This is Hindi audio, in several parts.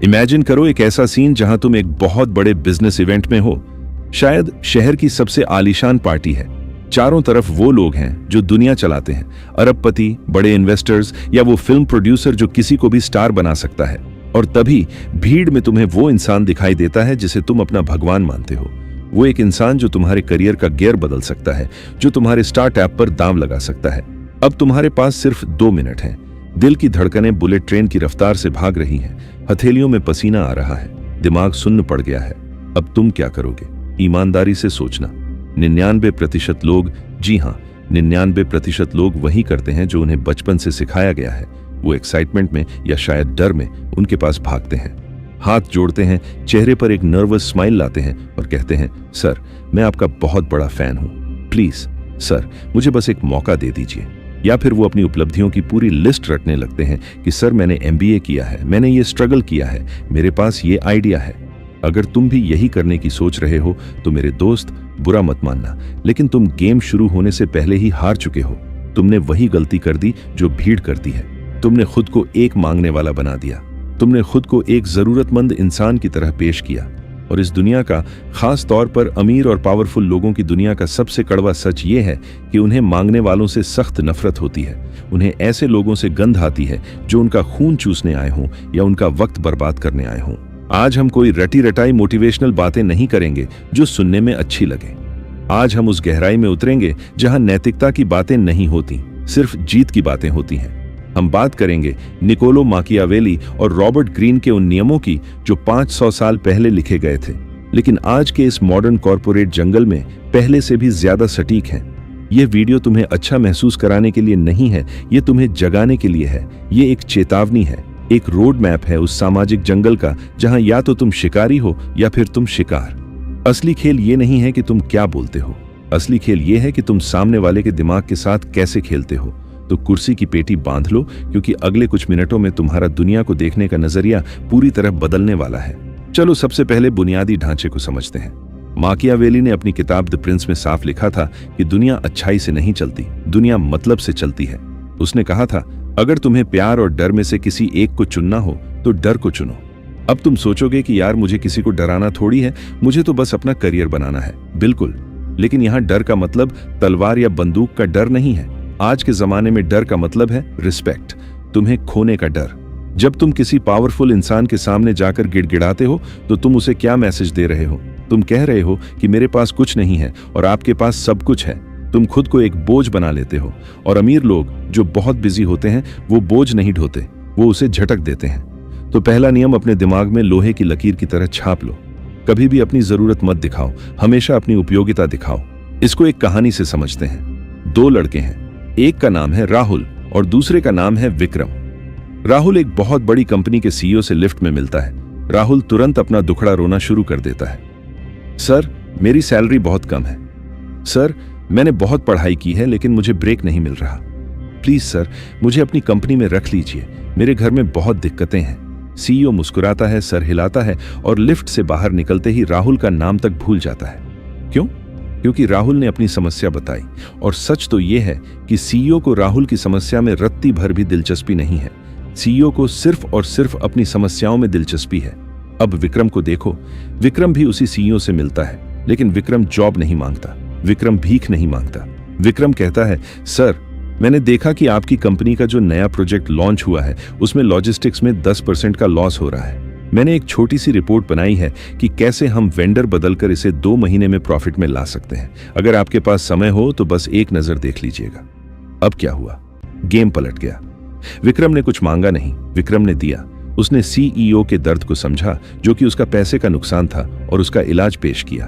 इमेजिन करो एक ऐसा सीन जहां तुम एक बहुत बड़े बिजनेस इवेंट में हो। शायद शहर की सबसे आलीशान पार्टी है। चारों तरफ वो लोग हैं जो दुनिया चलाते हैं, अरबपति, बड़े इन्वेस्टर्स या वो फिल्म प्रोड्यूसर जो किसी को भी स्टार बना सकता है। और तभी भीड़ में तुम्हें वो इंसान दिखाई देता है जिसे तुम अपना भगवान मानते हो। वो एक इंसान जो तुम्हारे करियर का गियर बदल सकता है, जो तुम्हारे स्टार्टअप पर दांव लगा सकता है। अब तुम्हारे पास सिर्फ 2 मिनट हैं। दिल की धड़कनें बुलेट ट्रेन की रफ्तार से भाग रही हैं, हथेलियों में पसीना आ रहा है, दिमाग सुन्न पड़ गया है। अब तुम क्या करोगे? ईमानदारी से सोचना। 99% लोग, जी हाँ, 99% लोग वही करते हैं जो उन्हें बचपन से सिखाया गया है। वो एक्साइटमेंट में या शायद डर में उनके पास भागते हैं, हाथ जोड़ते हैं, चेहरे पर एक नर्वस स्माइल लाते हैं और कहते हैं, सर, मैं आपका बहुत बड़ा फैन हूं, प्लीज सर, मुझे बस एक मौका दे दीजिए। या फिर वो अपनी उपलब्धियों की पूरी लिस्ट रटने लगते हैं कि सर, मैंने MBA किया है, मैंने ये स्ट्रगल किया है, मेरे पास ये आइडिया है। अगर तुम भी यही करने की सोच रहे हो तो मेरे दोस्त, बुरा मत मानना, लेकिन तुम गेम शुरू होने से पहले ही हार चुके हो। तुमने वही गलती कर दी जो भीड़ करती है। तुमने खुद को एक मांगने वाला बना दिया। तुमने खुद को एक जरूरतमंद इंसान की तरह पेश किया। और इस दुनिया का, खास तौर पर अमीर और पावरफुल लोगों की दुनिया का सबसे कड़वा सच ये है कि उन्हें मांगने वालों से सख्त नफरत होती है। उन्हें ऐसे लोगों से गंध आती है जो उनका खून चूसने आए हों या उनका वक्त बर्बाद करने आए हों। आज हम कोई रटी रटाई मोटिवेशनल बातें नहीं करेंगे जो सुनने में अच्छी लगे। आज हम उस गहराई में उतरेंगे जहां नैतिकता की बातें नहीं होती, सिर्फ जीत की बातें होती हैं। हम बात करेंगे निकोलो माकियावेली और रॉबर्ट ग्रीन के उन नियमों की जो 500 साल पहले लिखे गए थे, लेकिन आज के इस मॉडर्न कॉर्पोरेट जंगल में पहले से भी ज्यादा सटीक हैं। यह वीडियो तुम्हें अच्छा महसूस कराने के लिए नहीं है, ये तुम्हें जगाने के लिए है। ये एक चेतावनी है, एक रोड मैप है उस सामाजिक जंगल का जहां या तो तुम शिकारी हो या फिर तुम शिकार। असली खेल ये नहीं है कि तुम क्या बोलते हो, असली खेल ये है कि तुम सामने वाले के दिमाग के साथ कैसे खेलते हो। तो कुर्सी की पेटी बांध लो, क्योंकि अगले कुछ मिनटों में तुम्हारा दुनिया को देखने का नजरिया पूरी तरह बदलने वाला है। चलो सबसे पहले बुनियादी ढांचे को समझते हैं। माकियावेली ने अपनी किताब द प्रिंस में साफ लिखा था कि दुनिया अच्छाई से नहीं चलती, दुनिया मतलब से चलती है। उसने कहा था, अगर तुम्हें प्यार और डर में से किसी एक को चुनना हो तो डर को चुनो। अब तुम सोचोगे कि यार, मुझे किसी को डराना थोड़ी है, मुझे तो बस अपना करियर बनाना है। बिल्कुल, लेकिन यहां डर का मतलब तलवार या बंदूक का डर नहीं है। आज के जमाने में डर का मतलब है रिस्पेक्ट, तुम्हें खोने का डर। जब तुम किसी पावरफुल इंसान के सामने जाकर गिड़गिड़ाते हो तो तुम उसे क्या मैसेज दे रहे हो? तुम कह रहे हो कि मेरे पास कुछ नहीं है और आपके पास सब कुछ है। तुम खुद को एक बोझ बना लेते हो। और अमीर लोग जो बहुत बिजी होते हैं वो बोझ नहीं ढोते, वो उसे झटक देते हैं। तो पहला नियम अपने दिमाग में लोहे की लकीर की तरह छाप लो। कभी भी अपनी जरूरत मत दिखाओ, हमेशा अपनी उपयोगिता दिखाओ। इसको एक कहानी से समझते हैं। 2 लड़के हैं, एक का नाम है राहुल और दूसरे का नाम है विक्रम। राहुल एक बहुत बड़ी कंपनी के CEO से लिफ्ट में मिलता है। राहुल तुरंत अपना दुखड़ा रोना शुरू कर देता है। सर, मेरी सैलरी बहुत कम है। सर, मैंने बहुत पढ़ाई की है लेकिन मुझे ब्रेक नहीं मिल रहा। प्लीज सर, मुझे अपनी कंपनी में रख लीजिए, मेरे घर में बहुत दिक्कतें हैं। CEO मुस्कुराता है, सर हिलाता है और लिफ्ट से बाहर निकलते ही राहुल का नाम तक भूल जाता है। क्यों? क्योंकि राहुल ने अपनी समस्या बताई। और सच तो यह है कि CEO को राहुल की समस्या में रत्ती भर भी दिलचस्पी नहीं है। CEO को सिर्फ और सिर्फ अपनी समस्याओं में दिलचस्पी है। अब विक्रम को देखो, विक्रम भी उसी CEO से मिलता है, लेकिन विक्रम जॉब नहीं मांगता, विक्रम भीख नहीं मांगता। विक्रम कहता है, सर, मैंने देखा कि आपकी कंपनी का जो नया प्रोजेक्ट लॉन्च हुआ है उसमें लॉजिस्टिक्स में 10% का लॉस हो रहा है। मैंने एक छोटी सी रिपोर्ट बनाई है कि कैसे हम वेंडर बदलकर इसे 2 महीने में प्रॉफिट में ला सकते हैं। अगर आपके पास समय हो तो बस एक नजर देख लीजिएगा। अब क्या हुआ? गेम पलट गया। विक्रम ने कुछ मांगा नहीं, विक्रम ने दिया। उसने CEO के दर्द को समझा, जो कि उसका पैसे का नुकसान था, और उसका इलाज पेश किया।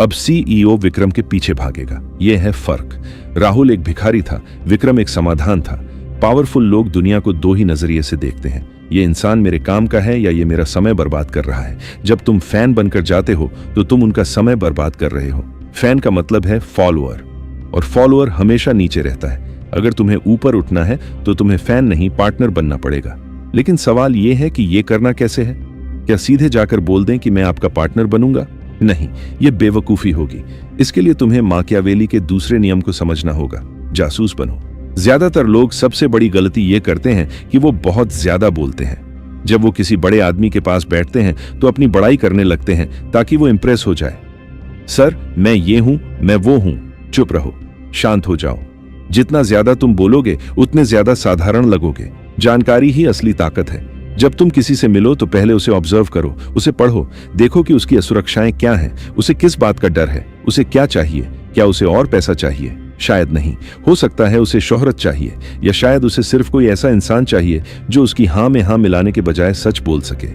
अब CEO विक्रम के पीछे भागेगा। यह है फर्क। राहुल एक भिखारी था, विक्रम एक समाधान था। पावरफुल लोग दुनिया को 2 ही नजरिए से देखते हैं। ये इंसान मेरे काम का है या ये मेरा समय बर्बाद कर रहा है। जब तुम फैन बनकर जाते हो तो तुम उनका समय बर्बाद कर रहे हो। फैन का मतलब है फॉलोअर, और फॉलोअर हमेशा नीचे रहता है। अगर तुम्हें ऊपर उठना है तो तुम्हें फैन नहीं, पार्टनर बनना पड़ेगा। लेकिन सवाल यह है कि यह करना कैसे है? क्या सीधे जाकर बोल दें कि मैं आपका पार्टनर बनूंगा? नहीं, यह बेवकूफी होगी। इसके लिए तुम्हें माकियावेली के दूसरे नियम को समझना होगा, जासूस बनो। ज्यादातर लोग सबसे बड़ी गलती ये करते हैं कि वो बहुत ज्यादा बोलते हैं। जब वो किसी बड़े आदमी के पास बैठते हैं तो अपनी बड़ाई करने लगते हैं ताकि वो इंप्रेस हो जाए। सर, मैं ये हूं, मैं वो हूं। चुप रहो, शांत हो जाओ। जितना ज्यादा तुम बोलोगे उतने ज्यादा साधारण लगोगे। जानकारी ही असली ताकत है। जब तुम किसी से मिलो तो पहले उसे ऑब्जर्व करो, उसे पढ़ो, देखो कि उसकी असुरक्षाएं क्या हैं, उसे किस बात का डर है, उसे क्या चाहिए। क्या उसे और पैसा चाहिए? शायद नहीं। हो सकता है उसे शोहरत चाहिए, या शायद उसे सिर्फ कोई ऐसा इंसान चाहिए जो उसकी हाँ में हाँ मिलाने के बजाय सच बोल सके।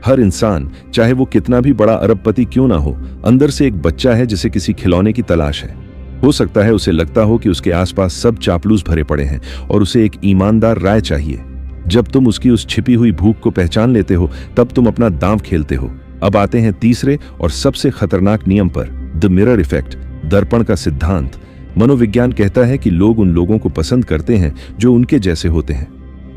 हर इंसान, चाहे वो कितना भी बड़ा अरबपति क्यों ना हो, अंदर से एक बच्चा है जिसे किसी खिलौने की तलाश है। हो सकता है उसे लगता हो कि उसके आसपास सब चापलूस भरे पड़े हैं और उसे एक ईमानदार राय चाहिए। जब तुम उसकी उस छिपी हुई भूख को पहचान लेते हो तब तुम अपना दांव खेलते हो। अब आते हैं तीसरे और सबसे खतरनाक नियम पर, द मिरर इफेक्ट, दर्पण का सिद्धांत। मनोविज्ञान कहता है कि लोग उन लोगों को पसंद करते हैं जो उनके जैसे होते हैं।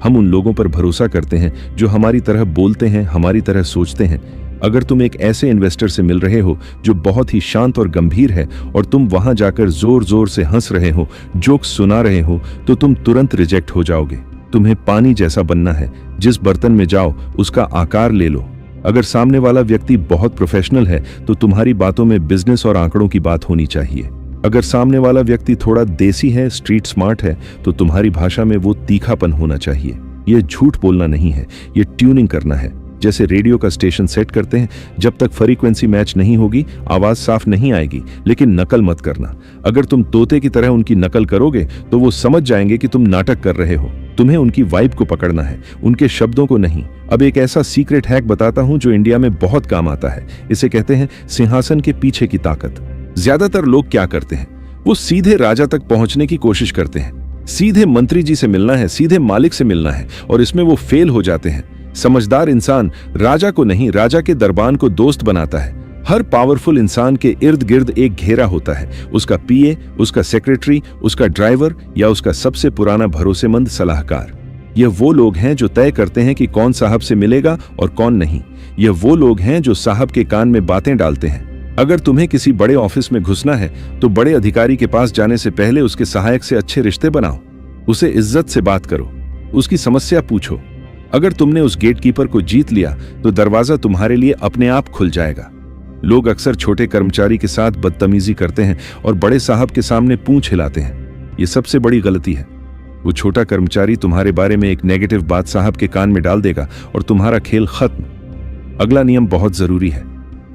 हम उन लोगों पर भरोसा करते हैं जो हमारी तरह बोलते हैं, हमारी तरह सोचते हैं। अगर तुम एक ऐसे इन्वेस्टर से मिल रहे हो जो बहुत ही शांत और गंभीर है और तुम वहां जाकर जोर जोर से हंस रहे हो, जोक्स सुना रहे हो, तो तुम तुरंत रिजेक्ट हो जाओगे। तुम्हें पानी जैसा बनना है, जिस बर्तन में जाओ उसका आकार ले लो। अगर सामने वाला व्यक्ति बहुत प्रोफेशनल है तो तुम्हारी बातों में बिजनेस और आंकड़ों की बात होनी चाहिए। अगर सामने वाला व्यक्ति थोड़ा देसी है, स्ट्रीट स्मार्ट है, तो तुम्हारी भाषा में वो तीखापन होना चाहिए। ये झूठ बोलना नहीं है, ये ट्यूनिंग करना है। जैसे रेडियो का स्टेशन सेट करते हैं, जब तक फ्रीक्वेंसी मैच नहीं होगी आवाज साफ नहीं आएगी, लेकिन नकल मत करना। अगर तुम तोते की तरह उनकी नकल करोगे तो वो समझ जाएंगे कि तुम नाटक कर रहे हो। तुम्हें उनकी वाइब को पकड़ना है, उनके शब्दों को नहीं। अब एक ऐसा सीक्रेट हैक बताता हूं जो इंडिया में बहुत काम आता है। इसे कहते हैं सिंहासन के पीछे की ताकत। ज्यादातर लोग क्या करते हैं, वो सीधे राजा तक पहुंचने की कोशिश करते हैं। सीधे मंत्री जी से मिलना है, सीधे मालिक से मिलना है, और इसमें वो फेल हो जाते हैं। समझदार इंसान राजा को नहीं, राजा के दरबान को दोस्त बनाता है। हर पावरफुल इंसान के इर्द गिर्द एक घेरा होता है, उसका पीए, उसका सेक्रेटरी, उसका ड्राइवर या उसका सबसे पुराना भरोसेमंद सलाहकार। ये वो लोग हैं जो तय करते हैं कि कौन साहब से मिलेगा और कौन नहीं। ये वो लोग हैं जो साहब के कान में बातें डालते हैं। अगर तुम्हें किसी बड़े ऑफिस में घुसना है तो बड़े अधिकारी के पास जाने से पहले उसके सहायक से अच्छे रिश्ते बनाओ। उसे इज्जत से बात करो, उसकी समस्या पूछो। अगर तुमने उस गेटकीपर को जीत लिया तो दरवाजा तुम्हारे लिए अपने आप खुल जाएगा। लोग अक्सर छोटे कर्मचारी के साथ बदतमीजी करते हैं और बड़े साहब के सामने पूंछ हिलाते हैं। ये सबसे बड़ी गलती है। वो छोटा कर्मचारी तुम्हारे बारे में एक नेगेटिव बात साहब के कान में डाल देगा और तुम्हारा खेल खत्म। अगला नियम बहुत जरूरी है,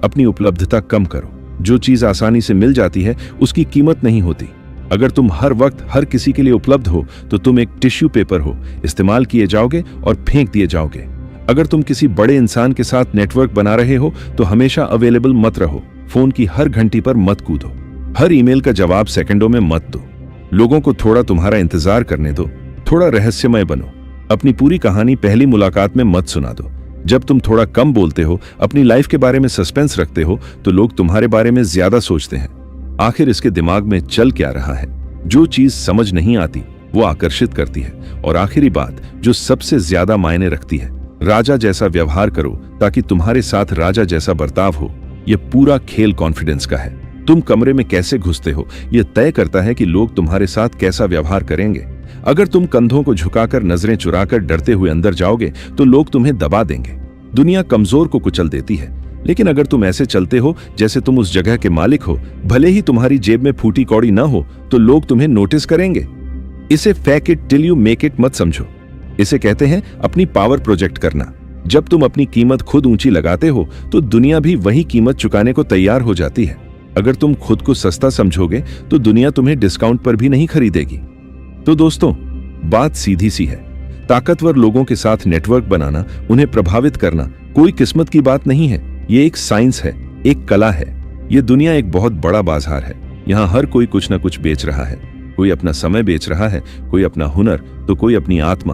अपनी उपलब्धता कम करो। जो चीज आसानी से मिल जाती है उसकी कीमत नहीं होती। अगर तुम हर वक्त हर किसी के लिए उपलब्ध हो तो तुम एक टिश्यू पेपर हो, इस्तेमाल किए जाओगे और फेंक दिए जाओगे। अगर तुम किसी बड़े इंसान के साथ नेटवर्क बना रहे हो तो हमेशा अवेलेबल मत रहो। फोन की हर घंटी पर मत कूदो, हर ईमेल का जवाब सेकंडों में मत दो। लोगों को थोड़ा तुम्हारा इंतजार करने दो, थोड़ा रहस्यमय बनो। अपनी पूरी कहानी पहली मुलाकात में मत सुना दो। जब तुम थोड़ा कम बोलते हो, अपनी लाइफ के बारे में सस्पेंस रखते हो, तो लोग तुम्हारे बारे में ज्यादा सोचते हैं। आखिर इसके दिमाग में चल क्या रहा है? जो चीज समझ नहीं आती वो आकर्षित करती है। और आखिरी बात जो सबसे ज्यादा मायने रखती है, राजा जैसा व्यवहार करो ताकि तुम्हारे साथ राजा जैसा बर्ताव हो। यह पूरा खेल कॉन्फिडेंस का है। तुम कमरे में कैसे घुसते हो यह तय करता है कि लोग तुम्हारे साथ कैसा व्यवहार करेंगे। अगर तुम कंधों को झुकाकर, नजरें चुराकर डरते हुए अंदर जाओगे तो लोग तुम्हें दबा देंगे। दुनिया कमजोर को कुचल देती है, लेकिन अगर तुम ऐसे चलते हो जैसे तुम उस जगह के मालिक हो, भले ही तुम्हारी जेब में फूटी कौड़ी ना हो, तो लोग तुम्हें नोटिस करेंगे। इसे fake it till you make it मत समझो। इसे कहते हैं अपनी पावर प्रोजेक्ट करना। जब तुम अपनी कीमत खुद ऊंची लगाते हो तो दुनिया भी वही कीमत चुकाने को तैयार हो जाती है। अगर तुम खुद को सस्ता समझोगे तो दुनिया तुम्हें डिस्काउंट पर भी नहीं खरीदेगी। तो दोस्तों, बात सीधी सी है। ताकतवर लोगों के साथ नेटवर्क बनाना, उन्हें प्रभावित करना कोई किस्मत की बात नहीं है। ये एक साइंस है, एक कला है। ये दुनिया एक बहुत बड़ा बाजार है। यहाँ हर कोई कुछ ना कुछ बेच रहा है। कोई अपना समय बेच रहा है, कोई अपना हुनर, तो कोई अपनी आत्मा।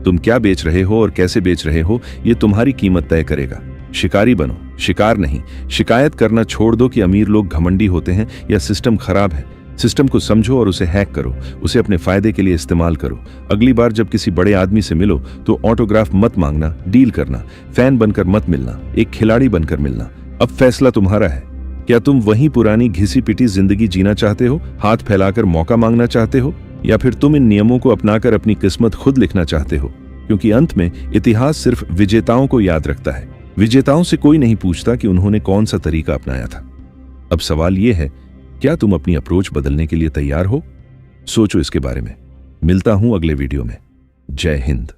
तुम क्या बेच रहे हो और कैसे बेच रहे हो, ये तुम्हारी कीमत तय करेगा। शिकारी बनो, शिकार नहीं। शिकायत करना छोड़ दो कि अमीर लोग घमंडी होते हैं या सिस्टम खराब है। सिस्टम को समझो और उसे हैक करो, उसे अपने फायदे के लिए इस्तेमाल करो। अगली बार जब किसी बड़े आदमी से मिलो तो ऑटोग्राफ मत मांगना, डील करना। फैन बनकर मत मिलना, एक खिलाड़ी बनकर मिलना। अब फैसला तुम्हारा है। क्या तुम वही पुरानी घिसी पिटी जिंदगी जीना चाहते हो, हाथ फैलाकर मौका मांगना चाहते हो, या फिर तुम इन नियमों को अपनाकर अपनी किस्मत खुद लिखना चाहते हो? क्योंकि अंत में इतिहास सिर्फ विजेताओं को याद रखता है। विजेताओं से कोई नहीं पूछता कि उन्होंने कौन सा तरीका अपनाया था। अब सवाल यह है, क्या तुम अपनी अप्रोच बदलने के लिए तैयार हो? सोचो इसके बारे में। मिलता हूं अगले वीडियो में। जय हिंद।